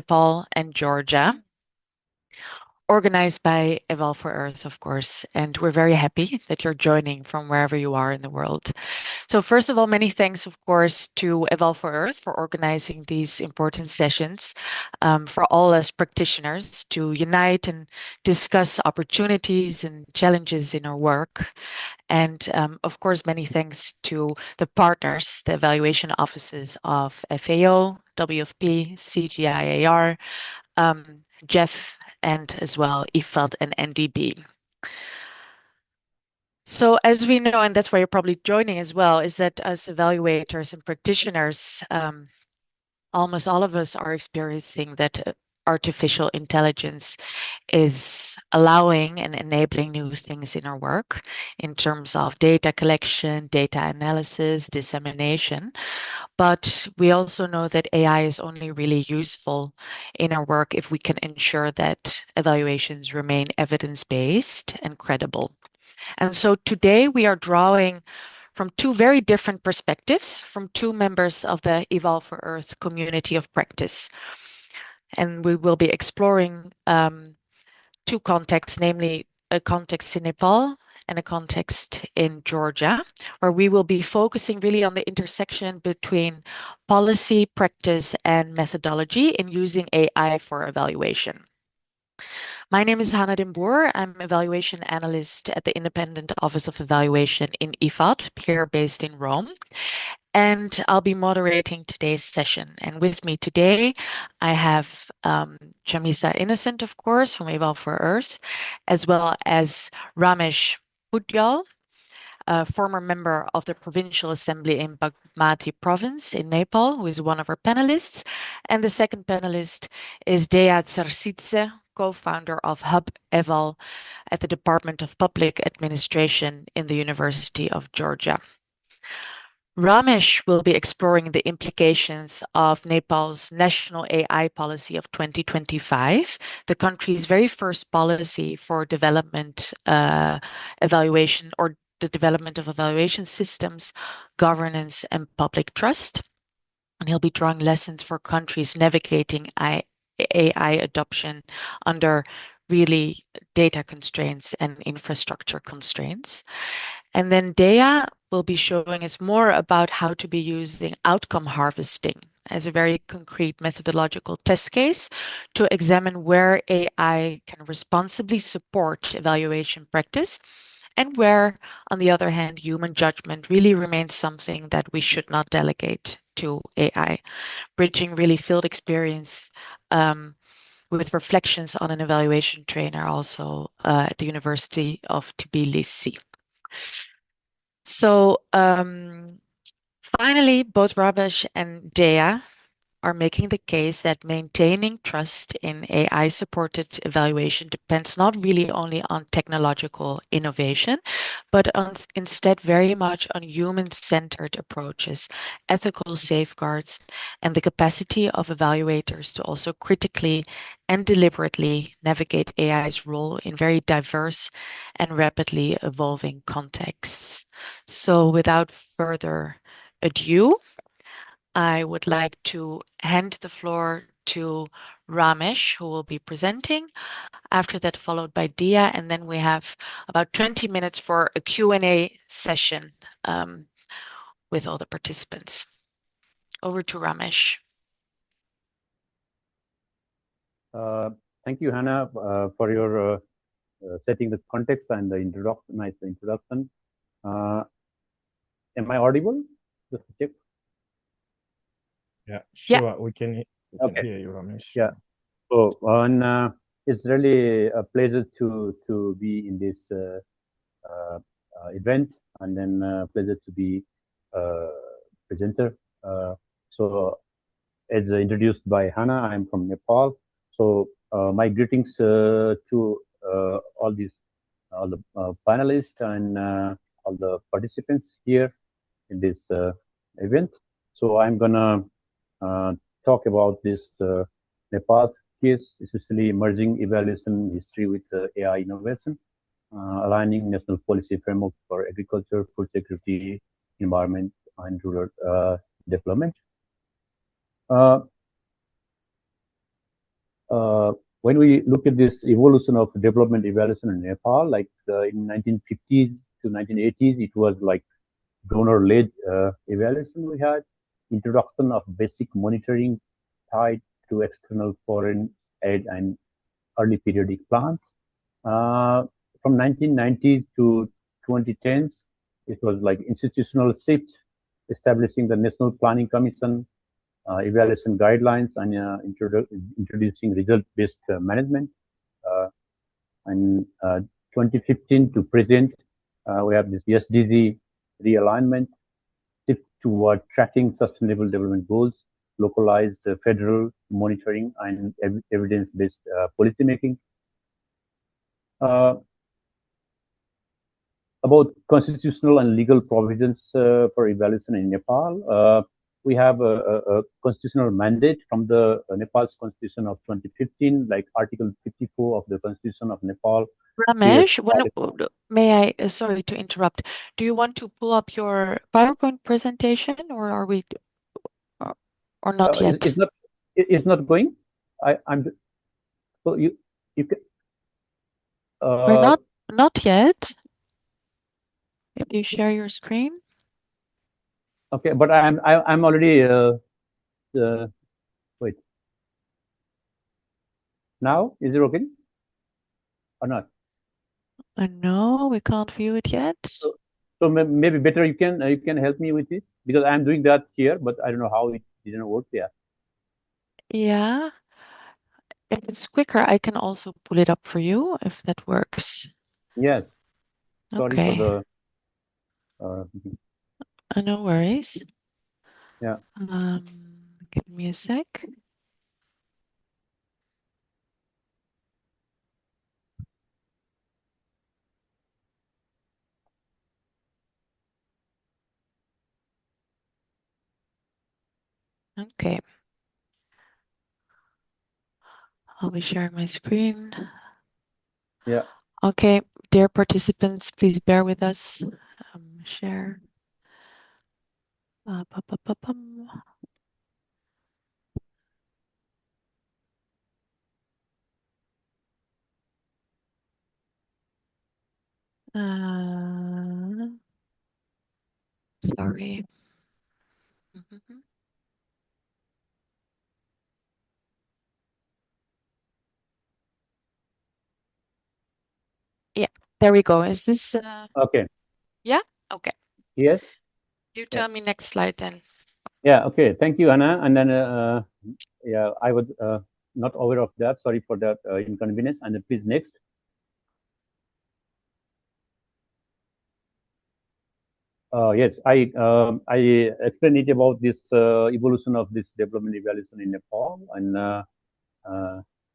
Nepal and Georgia, organized by EvalforEarth, of course. And we're very happy that you're joining from wherever you are in the world. So first of all, many thanks, of course, to EvalforEarth for organizing these important sessions for all us practitioners to unite and discuss opportunities and challenges in our work. And of course, many thanks to the partners, the evaluation offices of FAO, WFP, CGIAR, Jeff, and as well IFAD and NDB. So as we know, and that's why you're probably joining as well, is that as evaluators and practitioners, almost all of us are experiencing that artificial intelligence is allowing and enabling new things in our work in terms of data collection, data analysis, dissemination. But we also know that AI is only really useful in our work if we can ensure that evaluations remain evidence-based and credible. And so today we are drawing from two very different perspectives from two members of the EvalforEarth Community of Practice. And we will be exploring two contexts, namely a context in Nepal and a context in Georgia, where we will be focusing really on the intersection between policy, practice, and methodology in using AI for evaluation. My name is Hannah Den Boer. I'm evaluation analyst at the Independent Office of Evaluation in IFAD, here based in Rome. And I'll be moderating today's session. And with me today, I have Chamisa Innocent, of course, from EvalforEarth, as well as Ramesh Pudyal, a former member of the Provincial Assembly in Bagmati Province in Nepal, who is one of our panelists. And the second panelist is Dea Tsarsitse, co-founder of Hub Eval at the Department of Public Administration in the University of Georgia. Ramesh will be exploring the implications of Nepal's national AI policy of 2025, the country's very first policy for development evaluation or the development of evaluation systems, governance, and public trust. And he'll be drawing lessons for countries navigating AI adoption under really data constraints and infrastructure constraints. And then Dea will be showing us more about how to be using outcome harvesting as a very concrete methodological test case to examine where AI can responsibly support evaluation practice and where, on the other hand, human judgment really remains something that we should not delegate to AI, bridging really field experience with reflections on an evaluation trainer also at the University of Tbilisi. So finally, both Ramesh and Dea are making the case that maintaining trust in AI-supported evaluation depends not really only on technological innovation, but instead very much on human-centered approaches, ethical safeguards, and the capacity of evaluators to also critically and deliberately navigate AI's role in very diverse and rapidly evolving contexts. So without further ado, I would like to hand the floor to Ramesh, who will be presenting. After that, followed by Dea, and then we have about 20 minutes for a Q&A session with all the participants. Over to Ramesh. Thank you, Hannah, for your setting the context and the introduction. Nice introduction. Am I audible? Just to check. Yeah, sure. Yeah. We can hear you, Ramesh. Yeah. So, it's really a pleasure to be in this event, and then pleasure to be presenter. So, as introduced by Hannah, I'm from Nepal. So, my greetings to all the panelists and all the participants here in this event. So, I'm gonna talk about this Nepal case, especially emerging evaluation history with AI innovation, aligning national policy framework for agriculture, food security, environment, and rural development. when we look at this evolution of development evaluation in Nepal, like in 1950s to 1980s, it was like donor-led evaluation. We had introduction of basic monitoring tied to external foreign aid and early periodic plans. From 1990s to 2010s, it was like institutional shift, establishing the National Planning Commission, evaluation guidelines, and introducing result-based management. And 2015 to present, we have this SDG realignment, shift toward tracking sustainable development goals, localized federal monitoring, and evidence-based policymaking. About constitutional and legal provisions for evaluation in Nepal, we have a constitutional mandate from the Nepal's constitution of 2015, like Article 54 of the Constitution of Nepal. Ramesh, may I, sorry to interrupt. Do you want to pull up your PowerPoint presentation, or are we, or not yet? It's not going. I'm. So you can. We're not yet. If you share your screen. Okay, but I'm already. Wait. Now is it okay or not? No, we can't view it yet. So maybe better you can help me with it, because I'm doing that here, but I don't know how it didn't work there. Yeah. If it's quicker, I can also pull it up for you if that works. Yes. Sorry Okay. for the. No worries. Yeah. Give me a sec. Okay. I'll be sharing my screen. Yeah. Okay, dear participants, please bear with us. Share. Sorry. Yeah, there we go. Is this okay? Yeah. Okay. Yes. You tell me next slide then. Yeah. Okay. Thank you, Anna. And then yeah, I was not aware of that. Sorry for that inconvenience. And then please next. Yes, I explained it about this evolution of this development evaluation in Nepal. And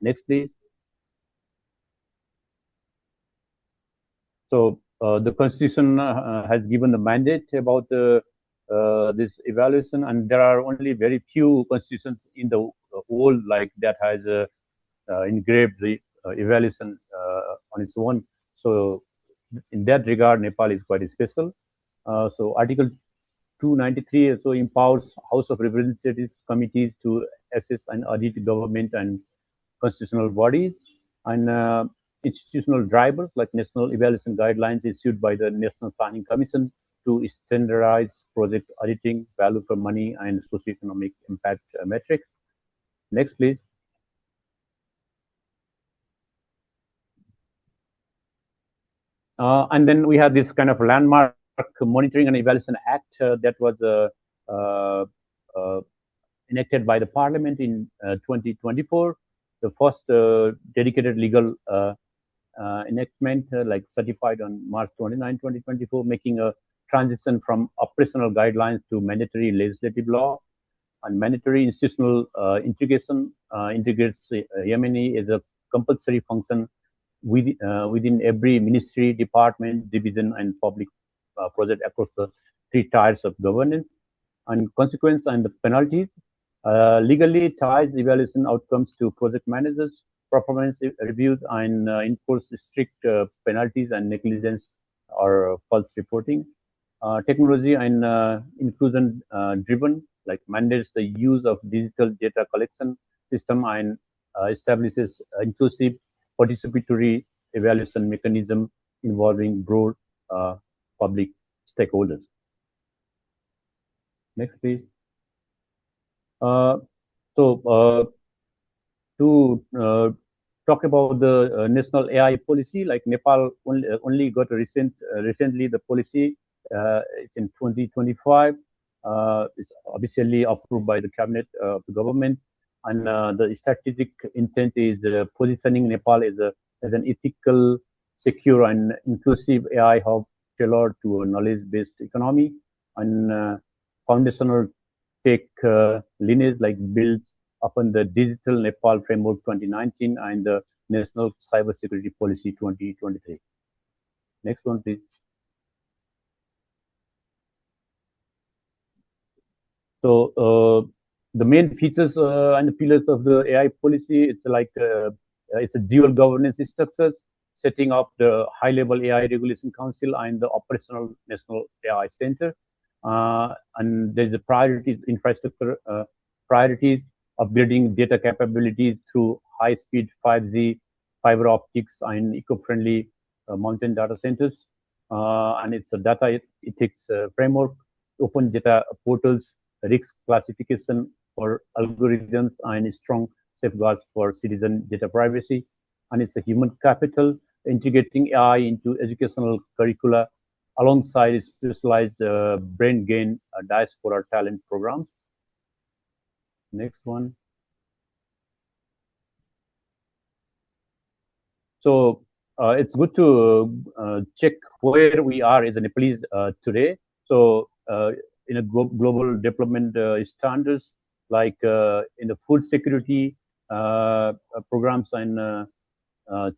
next, please. So the constitution has given the mandate about this evaluation, and there are only very few constitutions in the world like that has engraved the evaluation on its own. So in that regard, Nepal is quite special. So Article 293 also empowers House of Representatives committees to assess and audit government and constitutional bodies, and institutional drivers like national evaluation guidelines issued by the National Planning Commission to standardize project auditing, value for money, and socioeconomic impact metrics. Next, please. And then we have this kind of landmark Monitoring and Evaluation Act that was enacted by the Parliament in 2024, the first dedicated legal enactment, like certified on March 29, 2024, making a transition from operational guidelines to mandatory legislative law. And mandatory institutional integration integrates Yemeni as a compulsory function within every ministry, department, division, and public project across the three tiers of governance. And consequence and the penalties legally ties evaluation outcomes to project managers, performance reviews, and enforce strict penalties and negligence or false reporting. Technology and inclusion driven, like mandates the use of digital data collection system and establishes inclusive participatory evaluation mechanism involving broad public stakeholders. Next, please. To talk about the national AI policy, like Nepal only got recently the policy. It's in 2025. It's officially approved by the cabinet of the government, and the strategic intent is positioning Nepal as an ethical, secure, and inclusive AI hub tailored to a knowledge-based economy and foundational tech lineage like builds upon the Digital Nepal Framework 2019 and the National Cybersecurity Policy 2023. Next one, please. So the main features and the pillars of the AI policy, it's like it's a dual governance structure, setting up the high-level AI Regulation Council and the operational National AI Center. And there's the priorities, infrastructure priorities, upgrading data capabilities through high-speed 5G, fiber optics, and eco-friendly mountain data centers. And it's a data ethics framework, open data portals, risk classification for algorithms, and strong safeguards for citizen data privacy. And it's a human capital, integrating AI into educational curricula alongside specialized brain gain diaspora talent programs. Next one. So it's good to check where we are as a Nepalese today. So in a global development standards, like in the food security programs and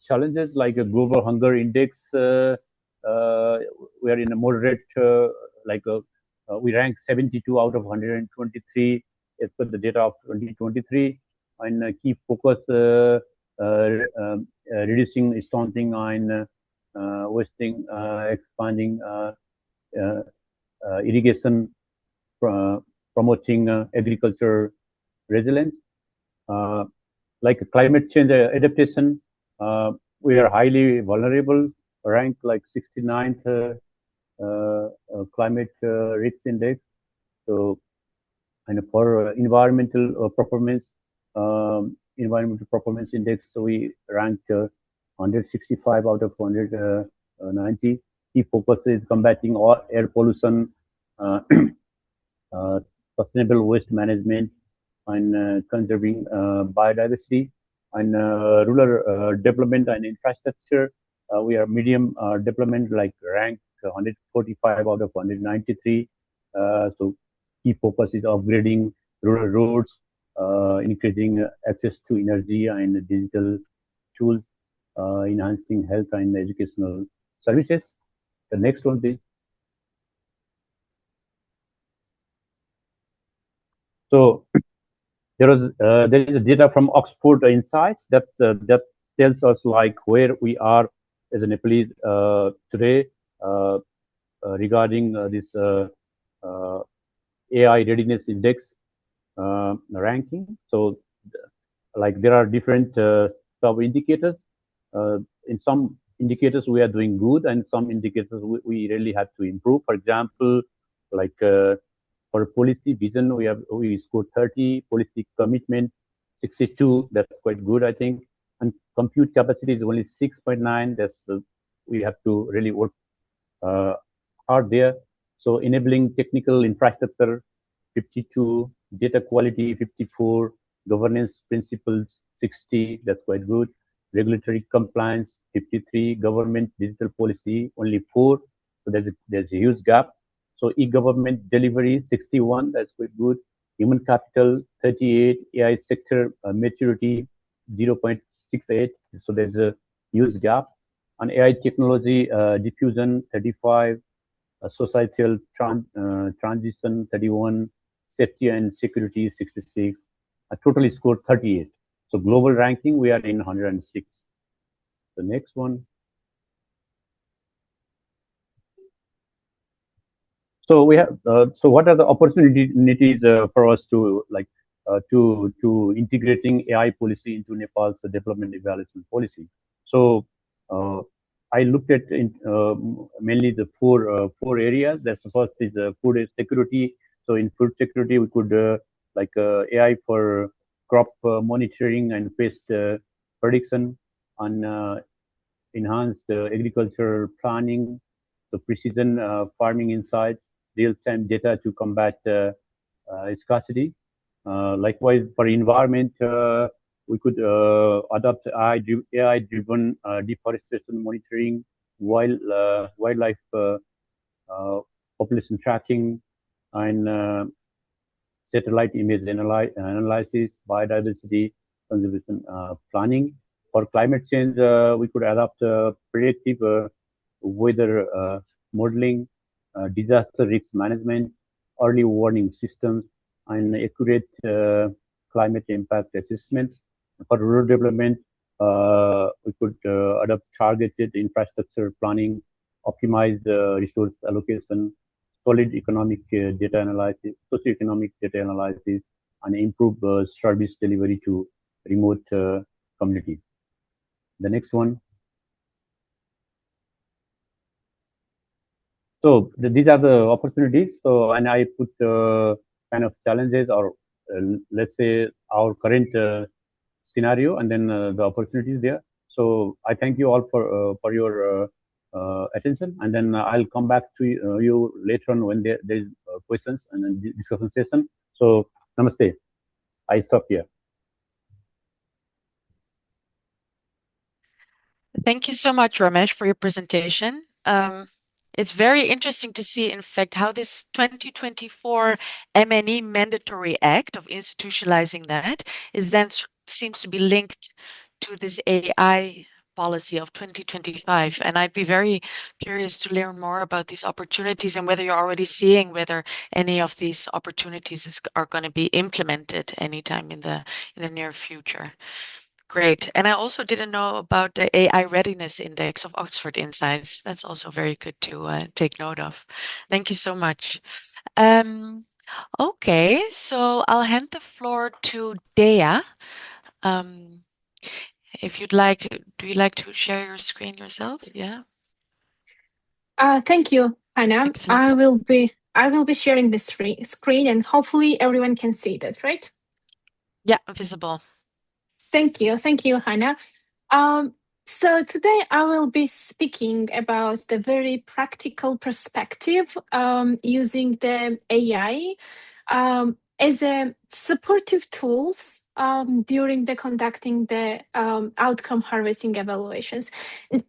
challenges like a global hunger index, we are in a moderate, we rank 72 out of 123 as per the data of 2023, and key focus reducing stunting and wasting, expanding irrigation, promoting agriculture resilience, like climate change adaptation. We are highly vulnerable, ranked like 69th climate risk index. So, and for environmental performance index, so we ranked 165 out of 190. Key focus is combating air pollution, sustainable waste management, and conserving biodiversity, and rural development and infrastructure. We are medium development, like ranked 145 out of 193. So key focus is upgrading rural roads, increasing access to energy and digital tools, enhancing health and educational services. The next one, please. So there is a data from Oxford Insights that tells us like where we are as a Nepalese today regarding this AI readiness index ranking. So like there are different sub indicators. In some indicators we are doing good, and some indicators we really have to improve. For example, like for policy vision, we scored 30, policy commitment 62. That's quite good, I think. And compute capacity is only 6.9. That's we have to really work hard there. So enabling technical infrastructure 52, data quality 54, governance principles 60. That's quite good. Regulatory compliance 53, government digital policy only 4. So there's a huge gap. So e-government delivery 61, that's quite good. Human capital 38, AI sector maturity 0.68. So there's a huge gap. And AI technology diffusion 35, societal transition 31, safety and security 66. Totally scored 38. So global ranking, we are in 106. The next one. So we have. So what are the opportunities for us to like to integrating AI policy into Nepal's development evaluation policy. So I looked at mainly the four areas. That's the first is food security. So in food security, we could AI for crop monitoring and pest prediction, and enhanced agricultural planning, the precision farming insights, real-time data to combat scarcity. Likewise, for environment, we could adopt AI-driven deforestation monitoring, wildlife population tracking, and satellite image analysis, biodiversity conservation planning. For climate change, we could adopt predictive weather modeling, disaster risk management, early warning systems, and accurate climate impact assessments. For rural development, we could adopt targeted infrastructure planning, optimize resource allocation, solid economic data analysis, socioeconomic data analysis, and improve service delivery to remote communities. The next one. So these are the opportunities. So, and I put kind of challenges, or let's say our current scenario, and then the opportunities there. So I thank you all for your attention, and then I'll come back to you later on when there is questions and then discussion session. So namaste. I stop here. Thank you so much, Ramesh, for your presentation. It's very interesting to see, in fact, how this 2024 MNE Mandatory Act of institutionalizing that is then seems to be linked to this AI policy of 2025. And I'd be very curious to learn more about these opportunities and whether you're already seeing whether any of these opportunities are going to be implemented anytime in the near future. Great. And I also didn't know about the AI Readiness Index of Oxford Insights. That's also very good to take note of. Thank you so much. Okay, so I'll hand the floor to Dea. If you'd like, do you like to share your screen yourself? Yeah. Thank you, Hannah. Excellent. I will be sharing the screen, and hopefully everyone can see that, right? Yeah, visible. Thank you, Hannah. So today I will be speaking about the very practical perspective using the AI as a supportive tools during the conducting the outcome harvesting evaluations.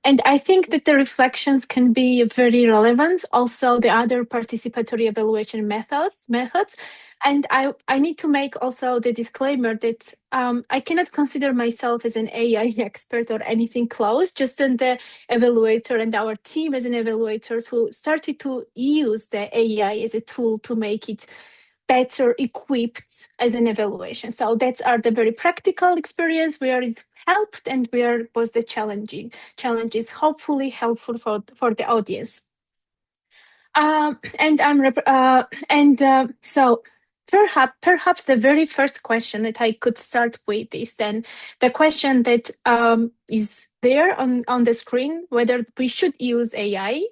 And I think that the reflections can be very relevant, also the other participatory evaluation methods. And I need to make also the disclaimer that I cannot consider myself as an AI expert or anything close, just in the evaluator and our team as an evaluators who started to use the AI as a tool to make it better equipped as an evaluation. So that's our the very practical experience where it helped and where was the challenges hopefully helpful for the audience. So perhaps the very first question that I could start with is then the question that is there on the screen, whether we should use AI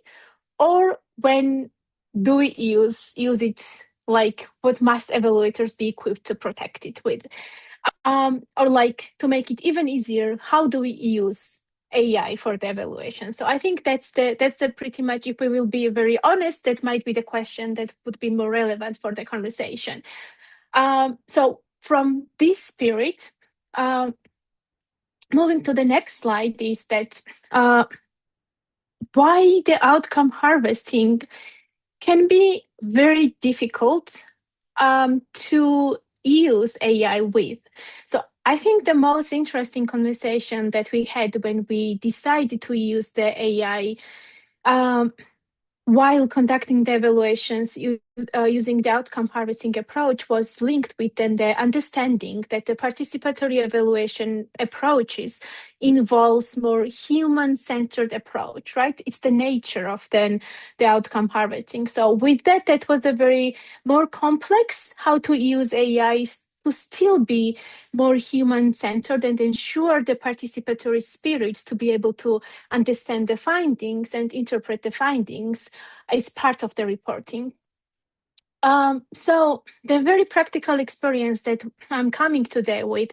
or when do we use it, like what must evaluators be equipped to protect it with? Or like to make it even easier, how do we use AI for the evaluation? So I think that's the pretty much, if we will be very honest, that might be the question that would be more relevant for the conversation. So from this spirit, moving to the next slide is that why the outcome harvesting can be very difficult to use AI with. So I think the most interesting conversation that we had when we decided to use the AI while conducting the evaluations using the outcome harvesting approach was linked with then the understanding that the participatory evaluation approaches involves more human-centered approach, right? It's the nature of then the outcome harvesting. So with that was a very more complex how to use AI to still be more human-centered and ensure the participatory spirit to be able to understand the findings and interpret the findings as part of the reporting. So the very practical experience that I'm coming today with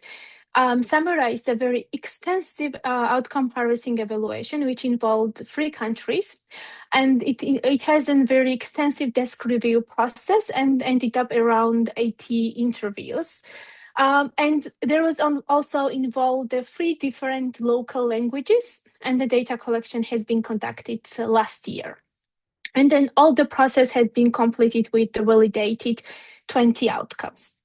summarized a very extensive outcome harvesting evaluation, which involved 3 countries. And it has a very extensive desk review process and ended up around 80 interviews. And there was also involved 3 different local languages, and the data collection has been conducted last year. And then all the process had been completed with the validated 20 outcomes.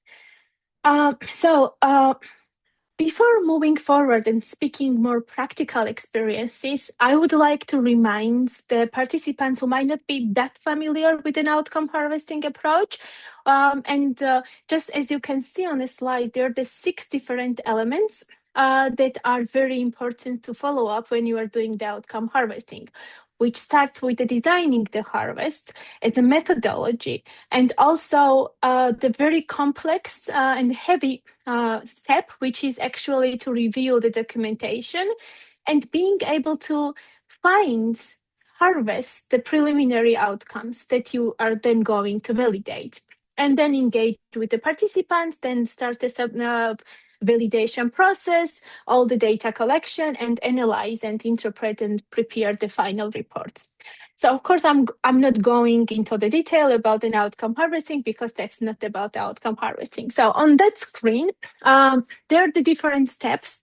Before moving forward and speaking more practical experiences, I would like to remind the participants who might not be that familiar with an outcome harvesting approach. Just as you can see on the slide, there are the 6 different elements that are very important to follow up when you are doing the outcome harvesting, which starts with the designing the harvest as a methodology, and also the very complex and heavy step, which is actually to review the documentation and being able to harvest the preliminary outcomes that you are then going to validate, and then engage with the participants, then start the validation process, all the data collection, and analyze and interpret and prepare the final reports. So of course, I'm not going into the detail about an outcome harvesting because that's not about outcome harvesting. So on that screen, there are the different steps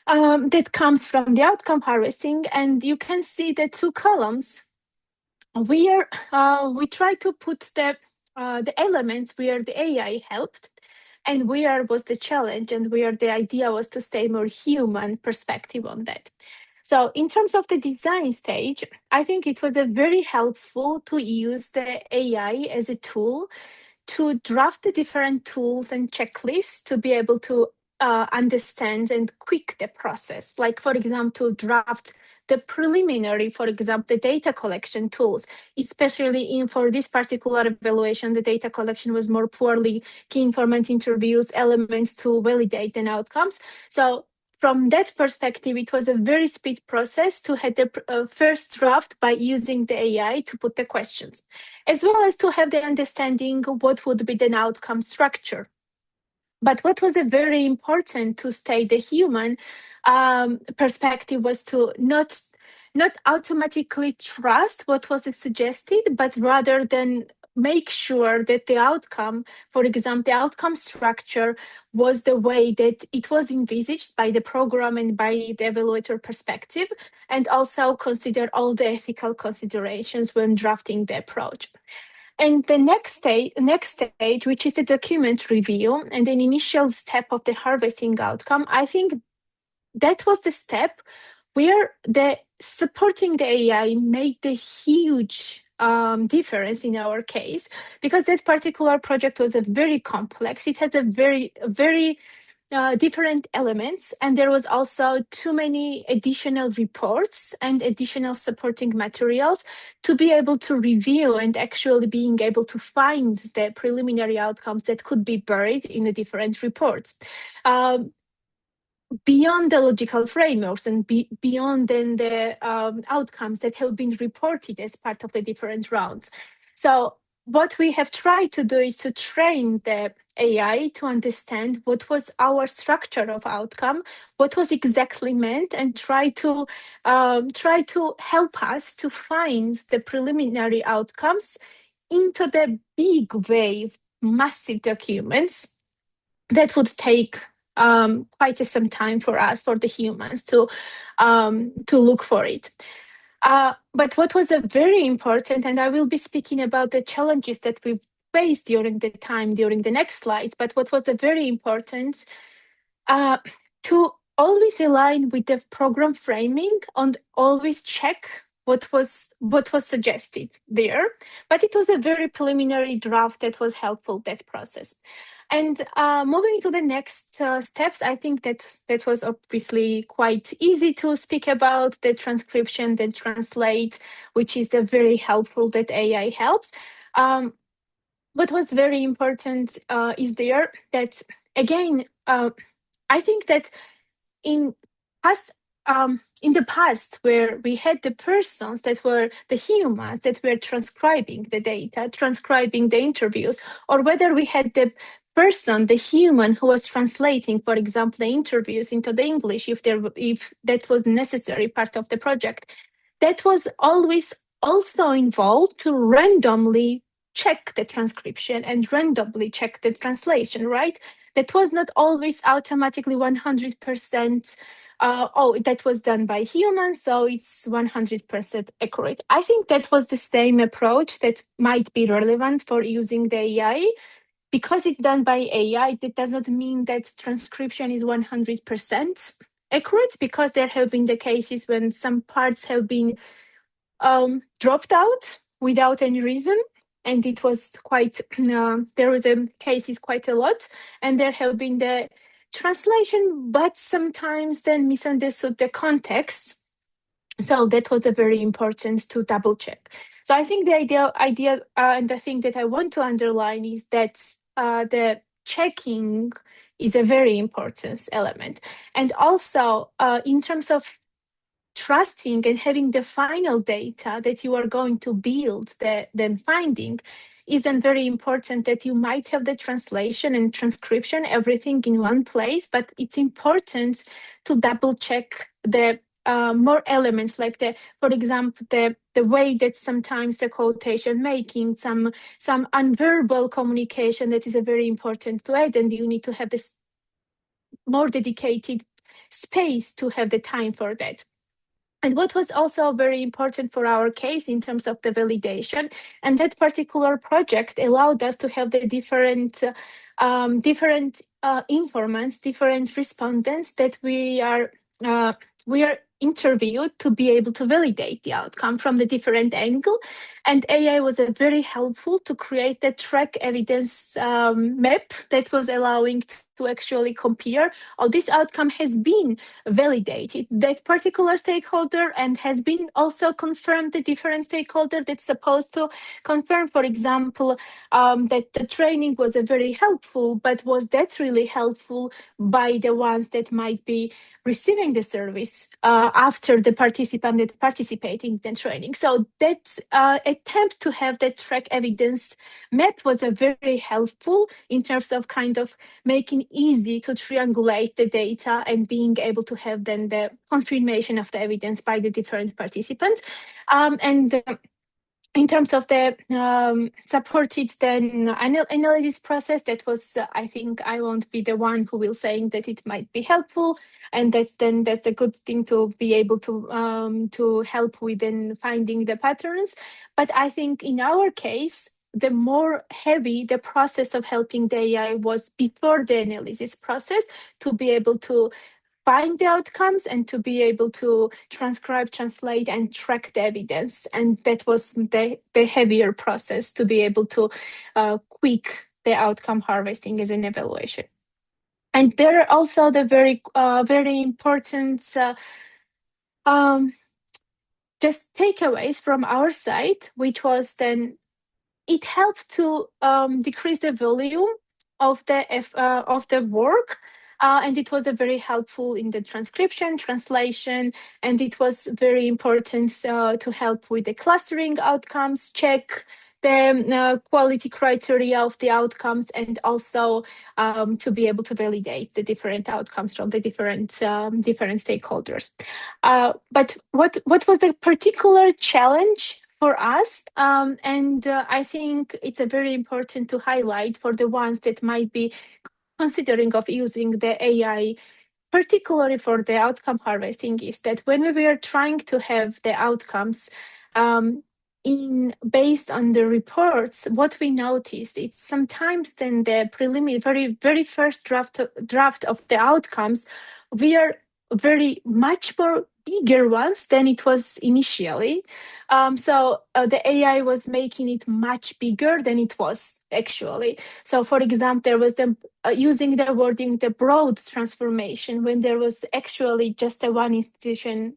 that comes from the outcome harvesting, and you can see the 2 columns where we try to put the elements where the AI helped, and where was the challenge, and where the idea was to stay more human perspective on that. So in terms of the design stage, I think it was very helpful to use the AI as a tool to draft the different tools and checklists to be able to understand and quick the process. Like, for example, to draft the preliminary, for example, the data collection tools, especially for this particular evaluation, the data collection was more poorly key informant interviews, elements to validate and outcomes. So from that perspective, it was a very speed process to have the first draft by using the AI to put the questions, as well as to have the understanding of what would be the outcome structure. But what was very important to stay the human perspective was to not automatically trust what was suggested, but rather than make sure that the outcome, for example, the outcome structure was the way that it was envisaged by the program and by the evaluator perspective, and also consider all the ethical considerations when drafting the approach. And the next stage, which is the document review and an initial step of the harvesting outcome, I think that was the step where the supporting the AI made the huge difference in our case, because that particular project was very complex. It has a very different elements, and there was also too many additional reports and additional supporting materials to be able to review and actually being able to find the preliminary outcomes that could be buried in the different reports. Beyond the logical frameworks and beyond then the outcomes that have been reported as part of the different rounds. So what we have tried to do is to train the AI to understand what was our structure of outcome, what was exactly meant, and try to help us to find the preliminary outcomes into the big wave, massive documents that would take quite some time for us, for the humans, to look for it. But what was very important, and I will be speaking about the challenges that we faced during the next slides, but what was very important, to always align with the program framing and always check what was suggested there. But it was a very preliminary draft that was helpful, that process. And moving to the next steps, I think that was obviously quite easy to speak about, the transcription, the translate, which is very helpful that AI helps. what was very important is there that, again, I think that in past in the past, where we had the persons that were the humans that were transcribing the data, transcribing the interviews, or whether we had the person, the human who was translating, for example, the interviews into the English, if that was necessary part of the project, that was always also involved to randomly check the transcription and randomly check the translation, right? That was not always automatically 100%. That was done by humans, so it's 100% accurate. I think that was the same approach that might be relevant for using the AI. Because it's done by AI, that does not mean that transcription is 100% accurate, because there have been the cases when some parts have been dropped out without any reason. And it was quite, there was cases quite a lot. And there have been the translation, but sometimes then misunderstood the context. So that was a very important to double check. So I think the idea and the thing that I want to underline is that the checking is a very important element. And also in terms of trusting and having the final data that you are going to build the finding, is then very important that you might have the translation and transcription, everything in one place, but it's important to double check the more elements, like for example, the way that sometimes the quotation making, some unverbal communication, that is a very important to add, and you need to have this more dedicated space to have the time for that. And what was also very important for our case in terms of the validation, and that particular project allowed us to have the different informants, different respondents that we are interviewed to be able to validate the outcome from the different angle. And AI was very helpful to create the track evidence map that was allowing to actually compare, oh, this outcome has been validated, that particular stakeholder, and has been also confirmed the different stakeholder that's supposed to confirm, for example, that the training was very helpful, but was that really helpful by the ones that might be receiving the service after the participant that participating in the training. So that attempt to have that track evidence map was very helpful in terms of kind of making easy to triangulate the data and being able to have then the confirmation of the evidence by the different participants. In terms of the supported then analysis process, that was, I think I won't be the one who will saying that it might be helpful, and that's a good thing to be able to help with in finding the patterns. But I think in our case, the more heavy the process of helping the AI was before the analysis process, to be able to find the outcomes and to be able to transcribe, translate, and track the evidence. And that was the heavier process to be able to quick the outcome harvesting as an evaluation. And there are also the very important just takeaways from our side, which was then it helped to decrease the volume of the work. And it was very helpful in the transcription, translation, and it was very important to help with the clustering outcomes, check the quality criteria of the outcomes, and also to be able to validate the different outcomes from the different stakeholders. But what was the particular challenge for us? And I think it's very important to highlight for the ones that might be considering of using the AI, particularly for the outcome harvesting, is that when we were trying to have the outcomes based on the reports, what we noticed is sometimes then the preliminary, very, very first draft of the outcomes, we are very much more bigger ones than it was initially. So the AI was making it much bigger than it was actually. So for example, there was using the wording, the broad transformation, when there was actually just a one institution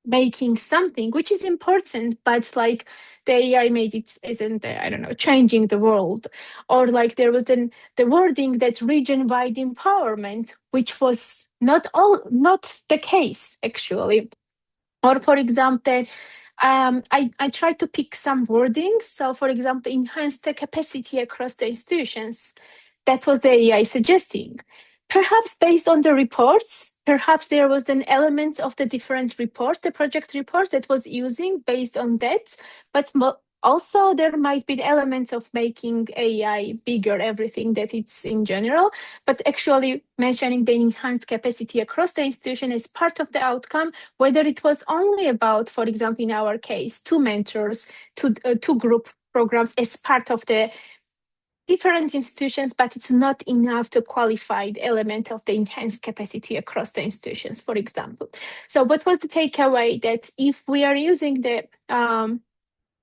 making something which is important, but like the AI made it isn't, I don't know, changing the world. Or like there was then the wording that region-wide empowerment, which was not the case actually. Or for example, I tried to pick some wordings. So for example, enhance the capacity across the institutions. That was the AI suggesting. Perhaps based on the reports, perhaps there was an element of the different reports, the project reports that was using based on that. But also there might be elements of making AI bigger, everything that it's in general, but actually mentioning the enhanced capacity across the institution as part of the outcome, whether it was only about, for example, in our case, two mentors, two group programs as part of the different institutions, but it's not enough to qualify the element of the enhanced capacity across the institutions, for example. So what was the takeaway? That if we are using the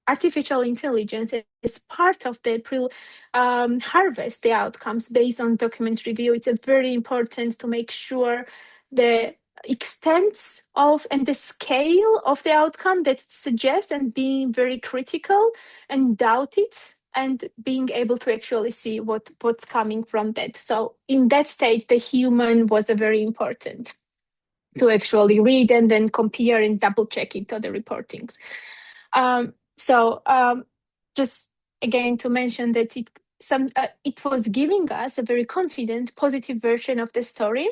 artificial intelligence as part of the harvest the outcomes based on document review, it's very important to make sure the extent of and the scale of the outcome that it suggests, and being very critical and doubt it, and being able to actually see what's coming from that. So in that stage, the human was a very important to actually read and then compare and double check it to the reportings. Just again to mention that it was giving us a very confident, positive version of the story,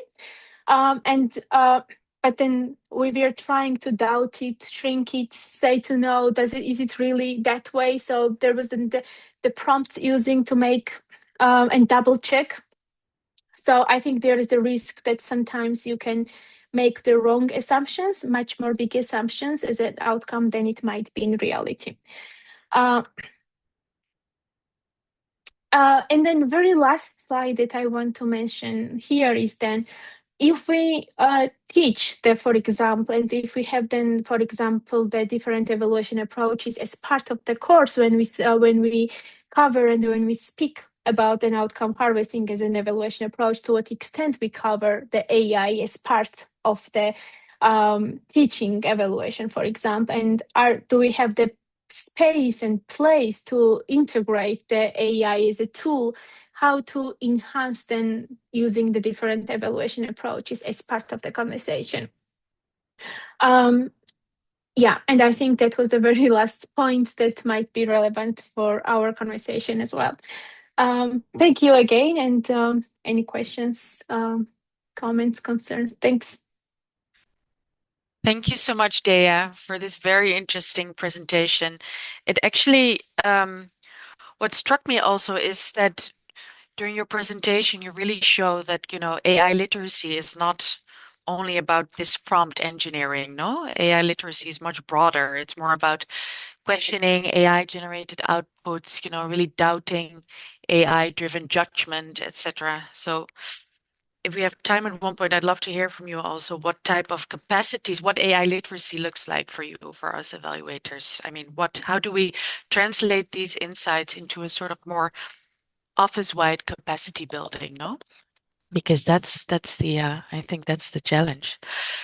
but then we were trying to doubt it, shrink it, say to no, is it really that way? So there was the prompts using to make and double check. So I think there is the risk that sometimes you can make the wrong assumptions, much more big assumptions as an outcome than it might be in reality. And then very last slide that I want to mention here is then, if we teach the, for example, and if we have then, for example, the different evaluation approaches as part of the course, when we cover and when we speak about an outcome harvesting as an evaluation approach, to what extent we cover the AI as part of the teaching evaluation, for example, and do we have the space and place to integrate the AI as a tool, how to enhance then using the different evaluation approaches as part of the conversation. Yeah, and I think that was the very last point that might be relevant for our conversation as well. Thank you again, and any questions, comments, concerns? Thanks. Thank you so much, Dea, for this very interesting presentation. It actually, what struck me also is that during your presentation, you really show that, AI literacy is not only about this prompt engineering, no? AI literacy is much broader. It's more about questioning AI-generated outputs, really doubting AI-driven judgment, etc. So if we have time at one point, I'd love to hear from you also what type of capacities, what AI literacy looks like for you, for us evaluators. I mean, how do we translate these insights into a sort of more office-wide capacity building, no? Because that's the I think that's the challenge.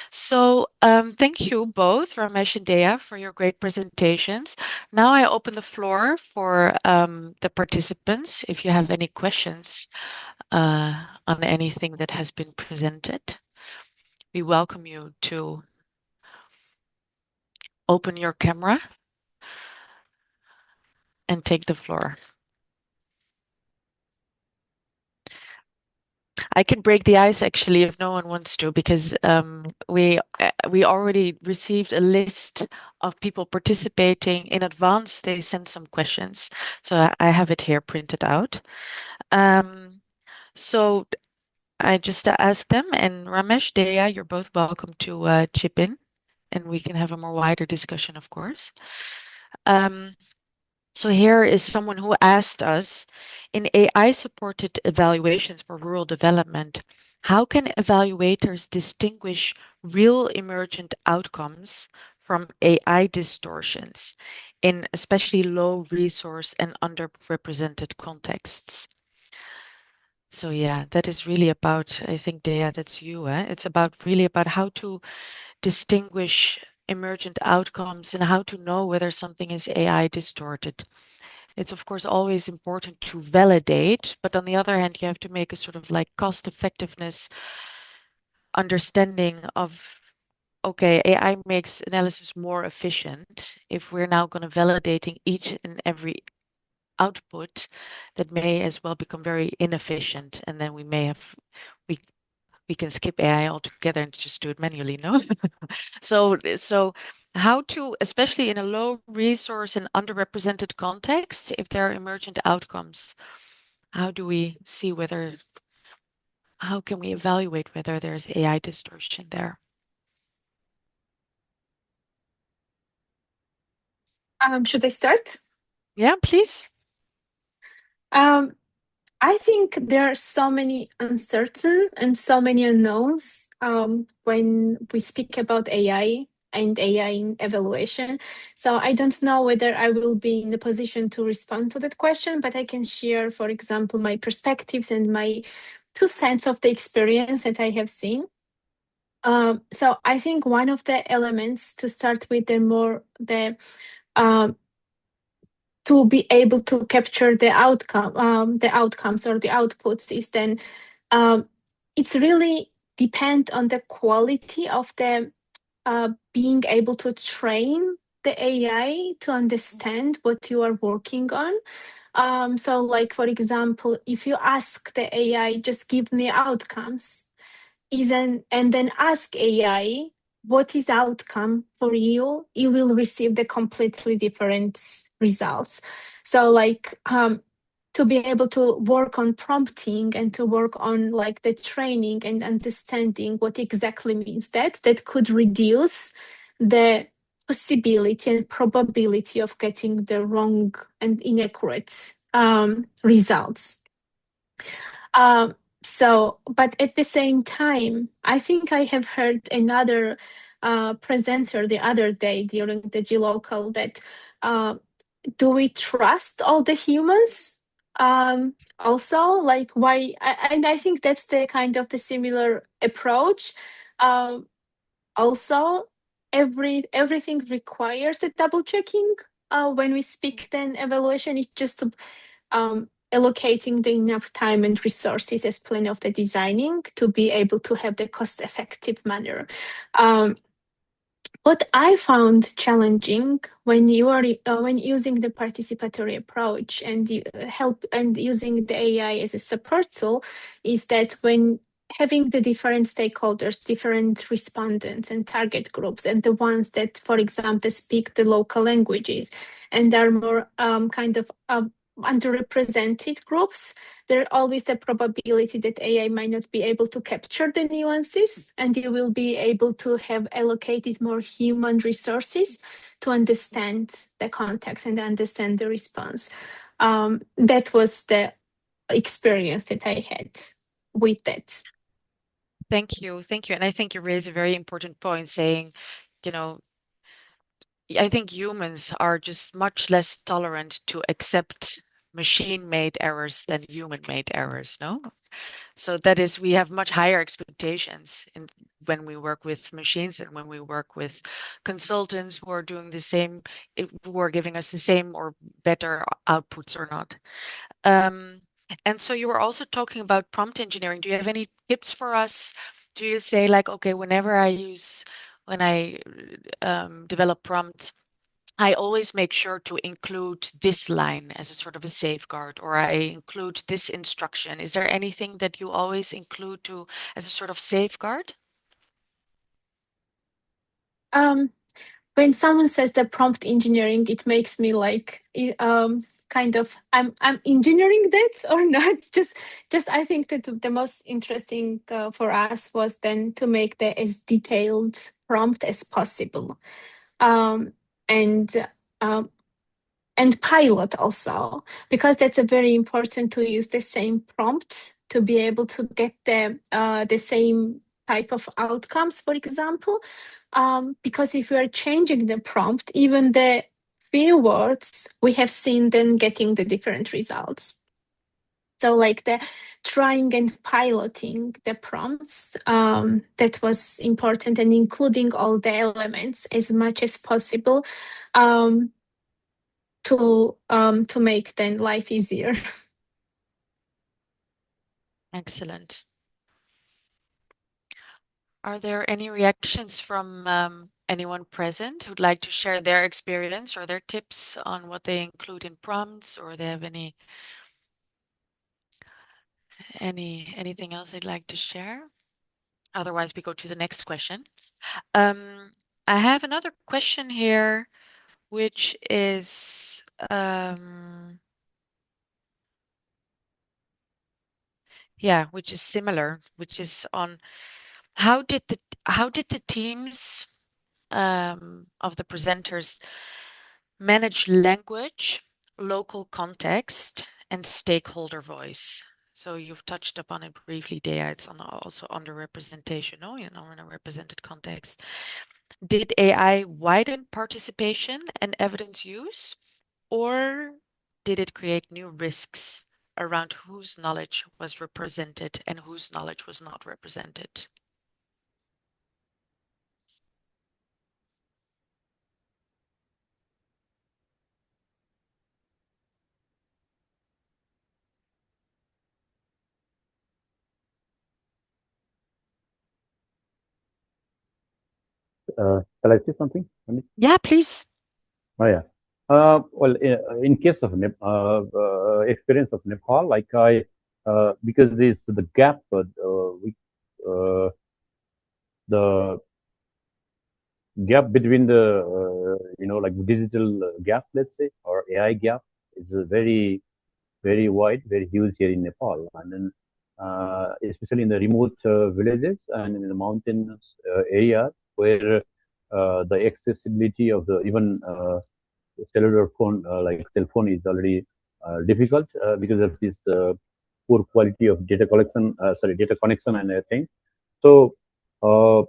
So thank you both, Ramesh and Dea, for your great presentations. Now I open the floor for the participants. If you have any questions on anything that has been presented, we welcome you to open your camera and take the floor. I can break the ice actually if no one wants to, because we already received a list of people participating in advance. They sent some questions, so I have it here printed out. So I just asked them, and Ramesh, Dea, you're both welcome to chip in, and we can have a more wider discussion, of course. So here is someone who asked us, in AI-supported evaluations for rural development, how can evaluators distinguish real emergent outcomes from AI distortions in especially low resource and underrepresented contexts? So yeah, that is really about, I think, Dea, that's you. It's really about how to distinguish emergent outcomes and how to know whether something is AI distorted. It's of course always important to validate, but on the other hand, you have to make a sort of like cost effectiveness understanding of, okay, AI makes analysis more efficient. If we're now going to validating each and every output, that may as well become very inefficient, and then we we can skip AI altogether and just do it manually, no? So how to, especially in a low resource and underrepresented context, if there are emergent outcomes, how do we see how can we evaluate whether there's AI distortion there? Should I start? Yeah, please. Um, I think there are so many uncertain and so many unknowns when we speak about AI and AI in evaluation. So I don't know whether I will be in the position to respond to that question, but I can share, for example, my perspectives and my 2 cents of the experience that I have seen. So I think one of the elements to start with um, to be able to capture the outcomes or the outputs is then it's really depend on the quality of the being able to train the AI to understand what you are working on. So like, for example, if you ask the AI, just give me outcomes, and then ask AI what is the outcome for you, you will receive the completely different results. So like to be able to work on prompting and to work on like the training and understanding what exactly means that could reduce the possibility and probability of getting the wrong and inaccurate results. But at the same time, I think I have heard another presenter the other day during the GLocal that do we trust all the humans? Also, like and I think that's the kind of the similar approach. Um, Also, everything requires a double checking. When we speak then evaluation, it's just allocating the enough time and resources as plan of the designing to be able to have the cost effective manner. What I found challenging when you are when using the participatory approach and you help and using the AI as a support tool is that when having the different stakeholders, different respondents and target groups, and the ones that, for example, speak the local languages and are more kind of underrepresented groups, there's always the probability that AI might not be able to capture the nuances, and you will be able to have allocated more human resources to understand the context and understand the response. That was the experience that I had with that. Thank you. Thank you. And I think you raise a very important point saying, you know, I think humans are just much less tolerant to accept machine-made errors than human-made errors, no? So that is, we have much higher expectations when we work with machines and when we work with consultants who are doing the same, who are giving us the same or better outputs or not. And so you were also talking about prompt engineering. Do you have any tips for us? Do you say like, okay, when I develop prompts, I always make sure to include this line as a sort of a safeguard, or I include this instruction. Is there anything that you always include as a sort of safeguard? When someone says the prompt engineering, it makes me like kind of I'm engineering that or not. Just I think that the most interesting for us was then to make the as detailed prompt as possible, um, and um, and pilot also, because that's a very important to use the same prompts to be able to get the same type of outcomes, for example. Because if we are changing the prompt, even the few words, we have seen then getting the different results. So like the trying and piloting the prompts, that was important, and including all the elements as much as possible, to make then life easier. Excellent. Are there any reactions from anyone present who'd like to share their experience or their tips on what they include in prompts, or they have anything else they'd like to share? Otherwise, we go to the next question. I have another question here, which is which is similar, which is on how did the teams of the presenters manage language, local context, and stakeholder voice? So you've touched upon it briefly, Dea. It's also underrepresentation, in a represented context. Did AI widen participation and evidence use, or did it create new risks around whose knowledge was represented and whose knowledge was not represented? Shall I say something? Yeah, please. Oh yeah. Well, in case of experience of Nepal, like because this the gap, the gap between the like digital gap, let's say, or AI gap, is very wide, very huge here in Nepal, and then especially in the remote villages and in the mountainous areas where the accessibility of the even cellular phone, like cell phone, is already difficult because of this poor quality of data collection, data connection and everything. So uh,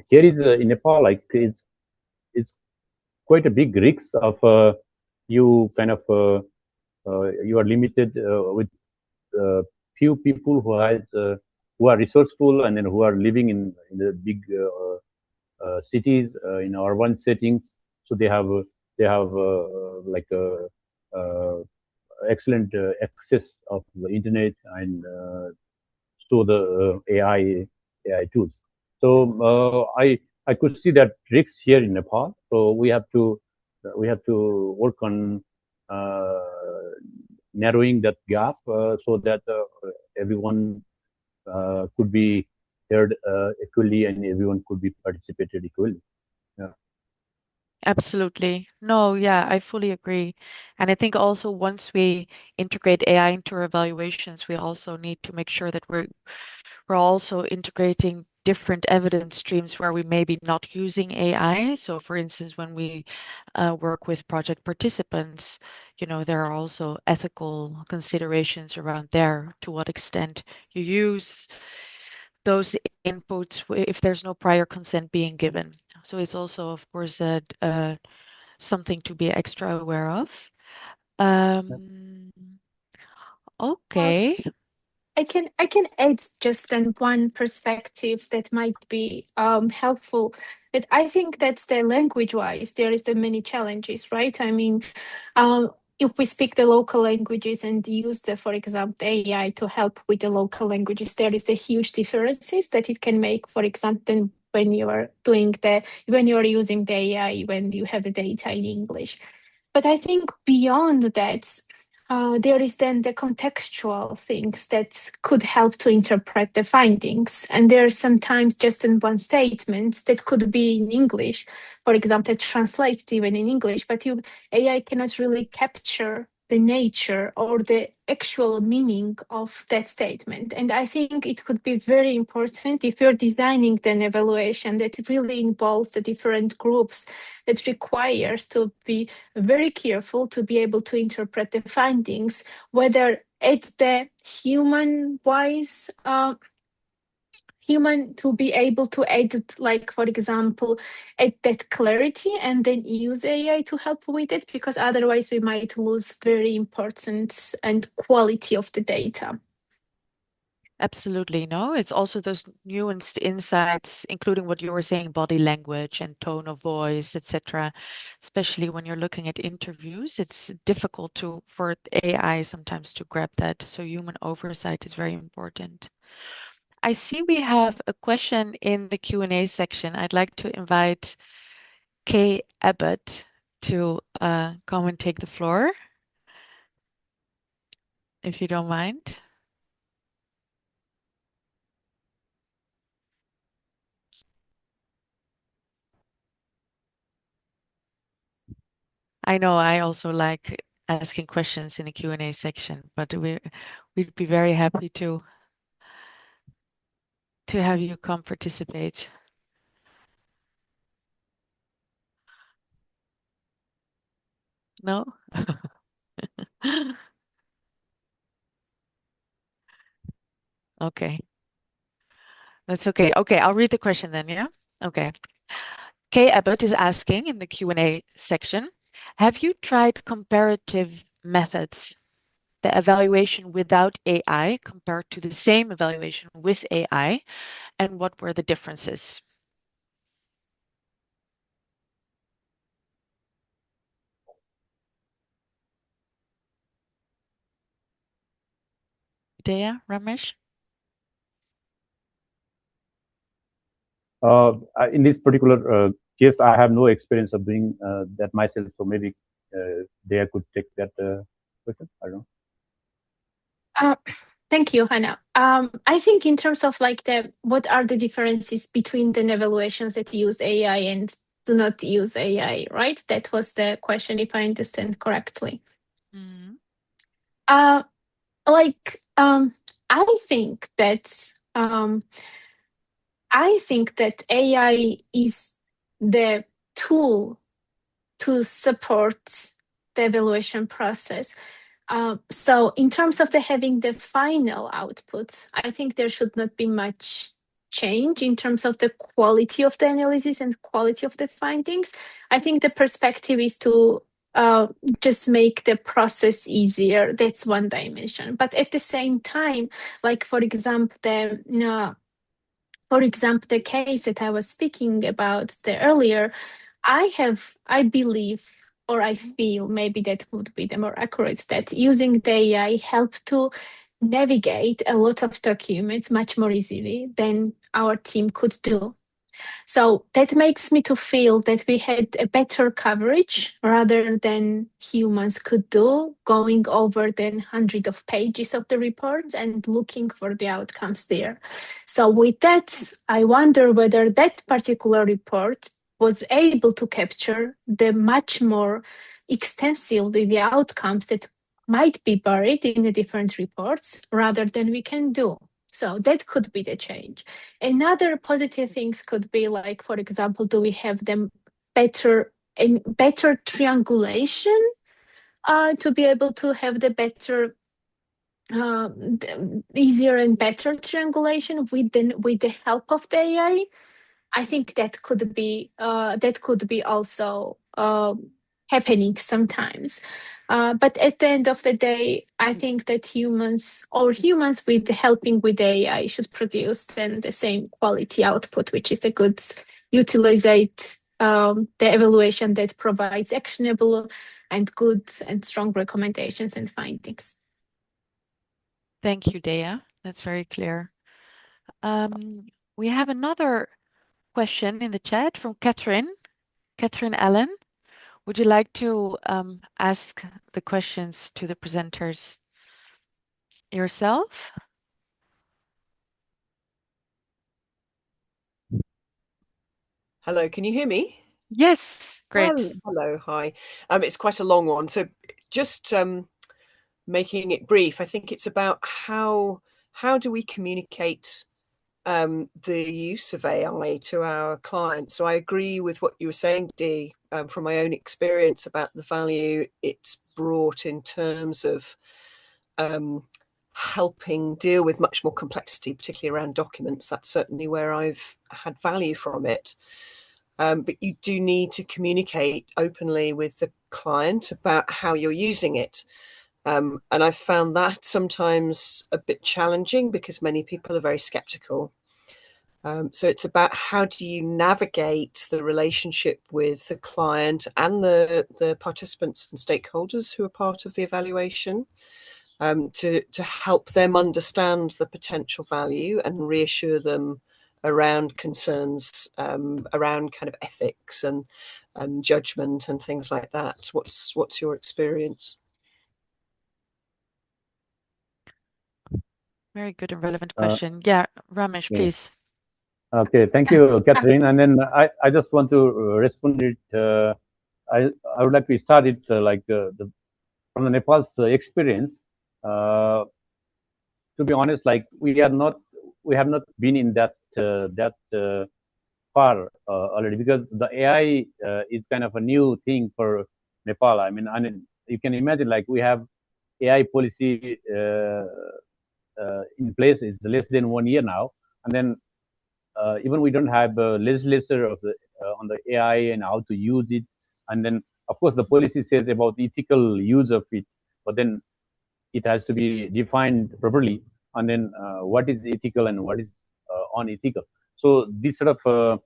here is in Nepal, like it's quite a big risk of you kind of you are limited with few people who are resourceful and then who are living in the big cities in urban settings. So they have like a excellent access of the internet and so the AI tools. So I could see that risks here in Nepal. So we have to work on narrowing that gap so that everyone could be heard equally and everyone could be participated equally. Yeah. Absolutely. No, yeah, I fully agree. And I think also once we integrate AI into our evaluations, we also need to make sure that we're also integrating different evidence streams where we may be not using AI. So for instance, when we work with project participants, there are also ethical considerations around there, to what extent you use those inputs if there's no prior consent being given. So it's also, of course, something to be extra aware of. Um, okay. I can add just then one perspective that might be helpful. That I think that the language wise there is the many challenges, right? I mean, if we speak the local languages and use the, for example, AI to help with the local languages, there is the huge differences that it can make. For example, when you are when you are using the AI, when you have the data in English. But I think beyond that, there is then the contextual things that could help to interpret the findings. And there are sometimes just in one statement that could be in English, for example, translated even in English, but AI cannot really capture the nature or the actual meaning of that statement. And I think it could be very important if you're designing an evaluation that really involves the different groups, that requires to be very careful to be able to interpret the findings, whether it's the human wise human to be able to edit, like, for example, add that clarity and then use AI to help with it, because otherwise we might lose very important and quality of the data. Absolutely. No, it's also those nuanced insights, including what you were saying, body language and tone of voice, etc. Especially when you're looking at interviews, it's difficult for AI sometimes to grab that. So human oversight is very important. I see we have a question in the Q&A section. I'd like to invite Kay Abbott to come and take the floor, if you don't mind. I know I also like asking questions in the Q&A section, but we'd be very happy to have you come participate. No? Okay. That's okay. Okay, I'll read the question then, yeah? Okay. Kay Abbott is asking in the Q&A section, have you tried comparative methods, the evaluation without AI compared to the same evaluation with AI, and what were the differences? Dea, Ramesh? In this particular case, I have no experience of doing that myself, so maybe they could take that question. I don't know. Thank you, Hannah. I think in terms of like what are the differences between the evaluations that use AI and do not use AI, right? That was the question, if I understand correctly. Mm-hmm. I think that AI is the tool to support the evaluation process. So in terms of having the final output, I think there should not be much change in terms of the quality of the analysis and quality of the findings. I think the perspective is to just make the process easier. That's one dimension. But at the same time, like for example, the case that I was speaking about earlier, I believe, or I feel, maybe that would be the more accurate, that using the AI helped to navigate a lot of documents much more easily than our team could do. So that makes me to feel that we had a better coverage rather than humans could do, going over the hundred of pages of the reports and looking for the outcomes there. So with that, I wonder whether that particular report was able to capture the much more extensively the outcomes that might be buried in the different reports rather than we can do. So that could be the change. Another positive things could be like, for example, do we have them better triangulation to be able to have the better, easier and better triangulation with the help of the AI? I think that could be also happening sometimes. But at the end of the day, I think that humans with helping with AI should produce then the same quality output, which is a good utilizate the evaluation that provides actionable and good and strong recommendations and findings. Thank you, Dea. That's very clear. We have another question in the chat from Catherine Allen. Would you like to ask the questions to the presenters yourself? Hello, can you hear me? Yes, great. Hello, hi. It's quite a long one, so just making it brief. I think it's about how do we communicate the use of AI to our clients. So I agree with what you were saying, Dee, from my own experience about the value it's brought in terms of helping deal with much more complexity, particularly around documents. That's certainly where I've had value from it. But you do need to communicate openly with the client about how you're using it. And I've found that sometimes a bit challenging because many people are very skeptical. So it's about how do you navigate the relationship with the client and the participants and stakeholders who are part of the evaluation, to help them understand the potential value and reassure them around concerns around kind of ethics and judgment and things like that. What's your experience? Very good and relevant question. Yeah, Ramesh, Yeah. please. Okay, thank you, Catherine. And then I just want to respond it. I would like to start it from the Nepal's experience. To be honest, like we have not been in that far already, because the AI is kind of a new thing for Nepal. I mean, you can imagine, like we have AI policy in place. It's less than 1 year now, and then even we don't have a legislature of the on the AI and how to use it. And then, of course, the policy says about ethical use of it, but then it has to be defined properly. And then what is ethical and what is unethical? So these sort of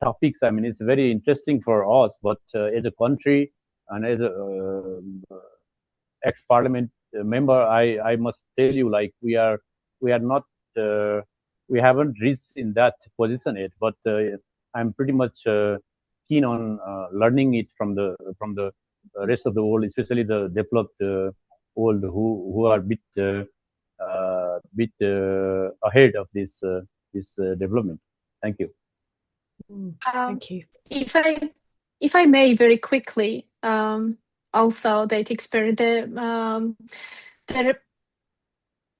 topics, I mean, it's very interesting for us, but as a country and as a ex-parliament member, I must tell you, like we are not, we haven't reached in that position yet, but I'm pretty much keen on learning it from the rest of the world, especially the developed world who are a bit ahead of this development. Thank you. Thank you. If I may, very quickly, also that experience the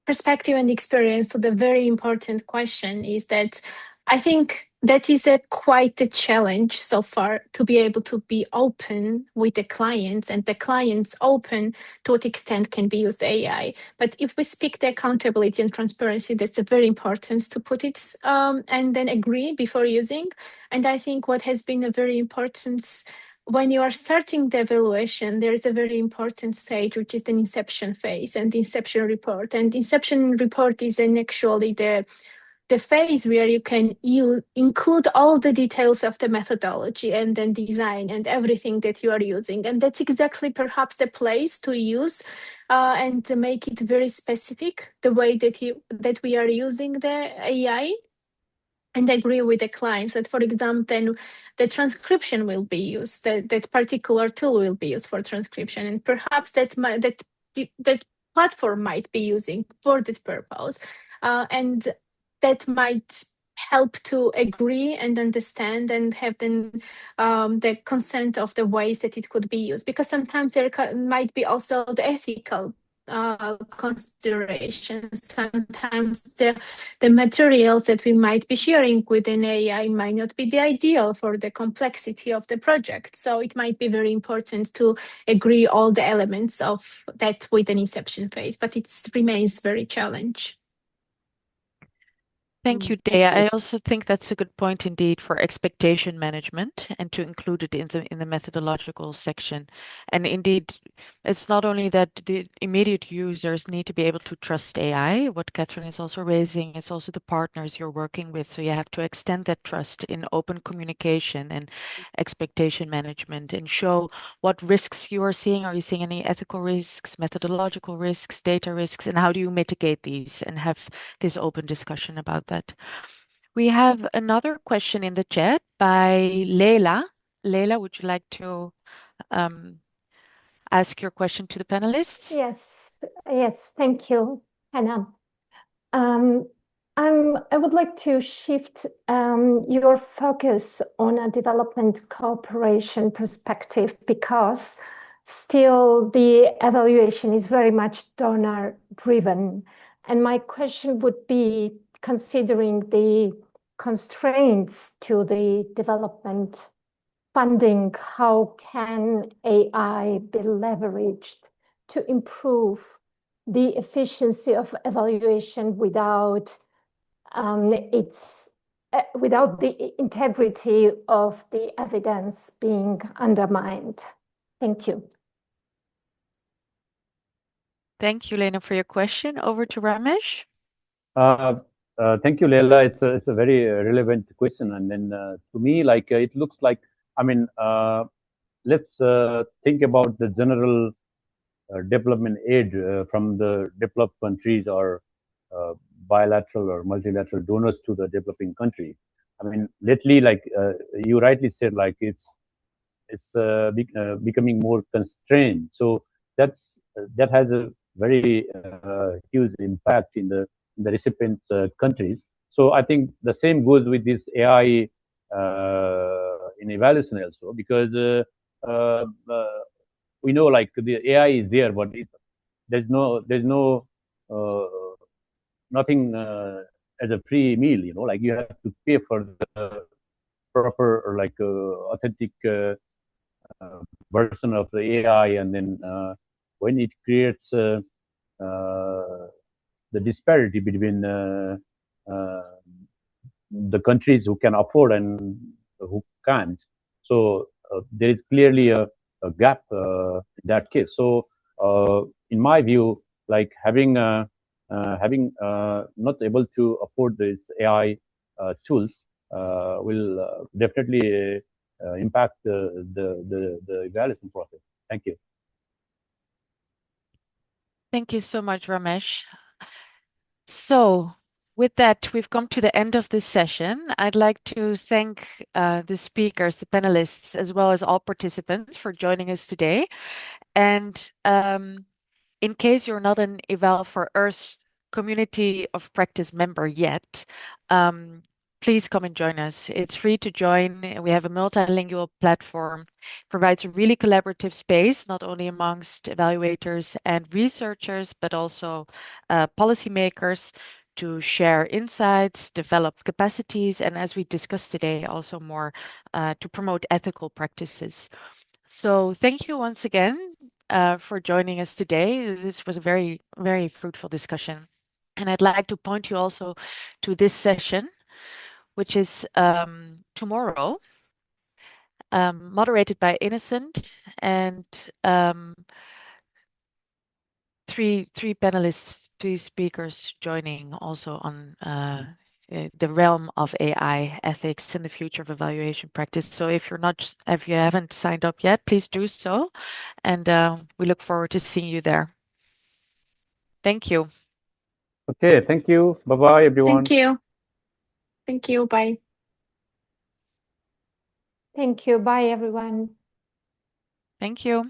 perspective and experience to the very important question is that I think that is quite a challenge so far, to be able to be open with the clients and the clients open to what extent can be used AI. But if we speak the accountability and transparency, that's very important to put it and then agree before using. And I think what has been a very important, when you are starting the evaluation, there is a very important stage, which is the inception phase and the inception report. And the inception report is actually the phase where you include all the details of the methodology and then design and everything that you are using. And that's exactly perhaps the place to use and to make it very specific, the way that we are using the AI. And agree with the clients that, for example, then the transcription will be used, that particular tool will be used for transcription, and perhaps that platform might be using for that purpose, and that might help to agree and understand and have then the consent of the ways that it could be used, because sometimes there might be also the ethical considerations. Sometimes the materials that we might be sharing with an AI might not be the ideal for the complexity of the project. So it might be very important to agree all the elements of that with an inception phase, but it remains very challenging. Thank you, Dea. I also think that's a good point indeed for expectation management and to include it in the methodological section. And indeed, it's not only that the immediate users need to be able to trust AI. What Catherine is also raising is also the partners you're working with. So you have to extend that trust in open communication and expectation management and show what risks you are seeing. Are you seeing any ethical risks, methodological risks, data risks, and how do you mitigate these, and have this open discussion about that. We have another question in the chat by Leila. Leila, would you like to ask your question to the panelists? Yes, thank you, Hannah. I would like to shift your focus on a development cooperation perspective, because still the evaluation is very much donor driven. And my question would be, considering the constraints to the development funding, how can AI be leveraged to improve the efficiency of evaluation without without the integrity of the evidence being undermined. Thank you. Thank you, Lena, for your question. Over to Ramesh. Thank you, Leila. It's a very relevant question, and then to me, like it looks like, I mean, let's think about the general development aid from the developed countries or bilateral or multilateral donors to the developing country. I mean, lately, like you rightly said, like it's becoming more constrained. So that has a very huge impact in the recipient countries. So I think the same goes with this AI in evaluation also, because we know like the AI is there, but there's no nothing as a free meal. You know, like you have to pay for the proper or like authentic version of the AI, and then when it creates the disparity between the countries who can afford and who can't. So there is clearly a gap in that case. So in my view, like having not able to afford these AI tools will definitely impact the evaluation process. Thank you. Thank you so much, Ramesh. So with that, we've come to the end of this session. I'd like to thank the speakers, the panelists, as well as all participants for joining us today. And in case you're not an EvalforEarth Community of Practice member yet, please come and join us. It's free to join. We have a multilingual platform, provides a really collaborative space, not only amongst evaluators and researchers, but also policymakers to share insights, develop capacities, and as we discussed today, also more to promote ethical practices. So thank you once again for joining us today. This was a very, very fruitful discussion. And I'd like to point you also to this session, which is tomorrow, moderated by Innocent, and three panelists, three speakers joining also on the realm of AI ethics and the future of evaluation practice. So if you haven't signed up yet, please do so, and we look forward to seeing you there. Thank you. Okay, thank you. Bye bye, everyone. Thank you. Thank you. Bye. Thank you. Bye, everyone. Thank you.